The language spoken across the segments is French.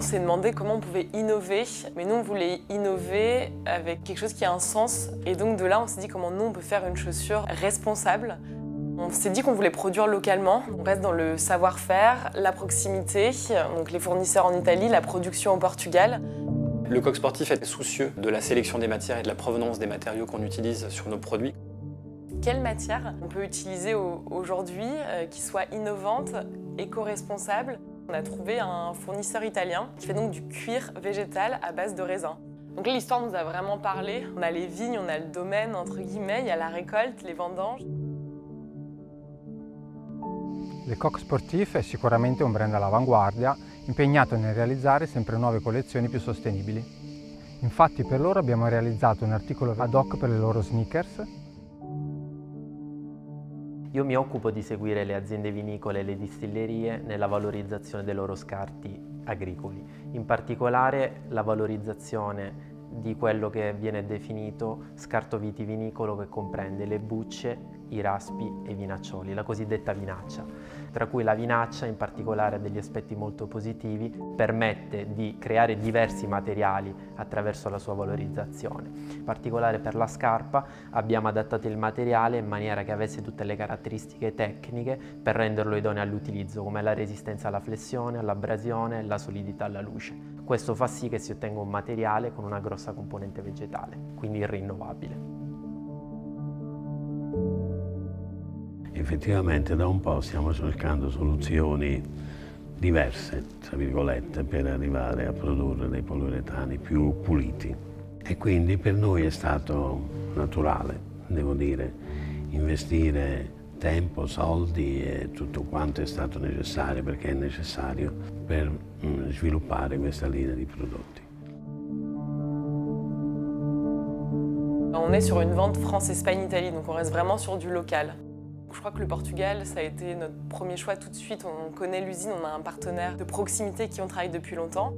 On s'est demandé comment on pouvait innover, mais nous on voulait innover avec quelque chose qui a un sens. Et donc de là on s'est dit comment nous on peut faire une chaussure responsable. On s'est dit qu'on voulait produire localement. On reste dans le savoir-faire, la proximité, donc les fournisseurs en Italie, la production au Portugal. Le Coq Sportif est soucieux de la sélection des matières et de la provenance des matériaux qu'on utilise sur nos produits. Quelle matière on peut utiliser aujourd'hui qui soit innovante, éco-responsable? On a trouvé un fournisseur italien qui fait donc du cuir végétal à base de raisin. Donc là, l'histoire nous a vraiment parlé. On a les vignes, on a le domaine, entre guillemets, il y a la récolte, les vendanges. Le Coq Sportif è sicuramente un brand all'avanguardia, impegnato nel realizzare sempre nuove collezioni più sostenibili. Infatti per loro abbiamo realizzato un articolo ad hoc per le loro sneakers. Io mi occupo di seguire le aziende vinicole e le distillerie nella valorizzazione dei loro scarti agricoli, in particolare la valorizzazione di quello che viene definito scarto vitivinicolo, che comprende le bucce, i raspi e i vinaccioli, la cosiddetta vinaccia, tra cui la vinaccia in particolare ha degli aspetti molto positivi, permette di creare diversi materiali attraverso la sua valorizzazione. In particolare per la scarpa abbiamo adattato il materiale in maniera che avesse tutte le caratteristiche tecniche per renderlo idoneo all'utilizzo, come la resistenza alla flessione, all'abrasione e la solidità alla luce. Questo fa sì che si ottenga un materiale con una grossa componente vegetale, quindi rinnovabile. Effettivamente da un po' stiamo cercando soluzioni diverse, tra virgolette, per arrivare a produrre dei poliuretani più puliti. E quindi per noi è stato naturale, devo dire, investire tempo, soldi e tutto quanto è stato necessario, perché è necessario per sviluppare questa linea di prodotti. On est sur une vente France-Espagne-Italie, donc on reste vraiment sur du local. Je crois que le Portugal, ça a été notre premier choix tout de suite. On connaît l'usine, on a un partenaire de proximité qui on travaille depuis longtemps.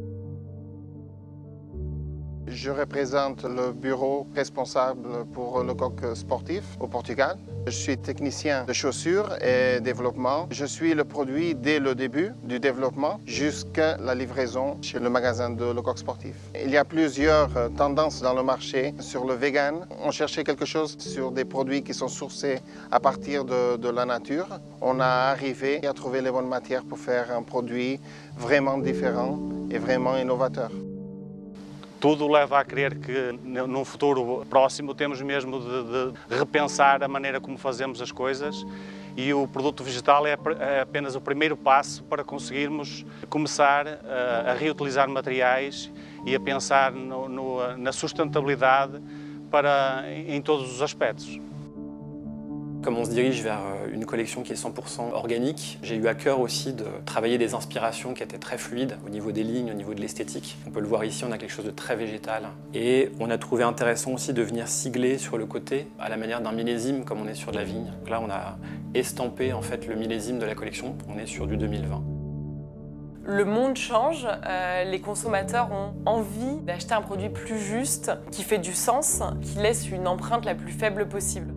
Je représente le bureau responsable pour le Coq Sportif au Portugal. Je suis technicien de chaussures et développement. Je suis le produit dès le début du développement jusqu'à la livraison chez le magasin de Le Coq Sportif. Il y a plusieurs tendances dans le marché sur le vegan. On cherchait quelque chose sur des produits qui sont sourcés à partir de la nature. On a arrivé à trouver les bonnes matières pour faire un produit vraiment différent et vraiment innovateur. Tudo leva a crer que num futuro próximo temos mesmo de repensar a maneira como fazemos as coisas e o produto vegetal é apenas o primeiro passo para conseguirmos começar a reutilizar materiais e a pensar na sustentabilidade em todos os aspectos. Comme on se dirige vers une collection qui est 100% organique, j'ai eu à cœur aussi de travailler des inspirations qui étaient très fluides au niveau des lignes, au niveau de l'esthétique. On peut le voir ici, on a quelque chose de très végétal. Et on a trouvé intéressant aussi de venir sigler sur le côté à la manière d'un millésime comme on est sur de la vigne. Donc là, on a estampé en fait le millésime de la collection. On est sur du 2020. Le monde change, les consommateurs ont envie d'acheter un produit plus juste, qui fait du sens, qui laisse une empreinte la plus faible possible.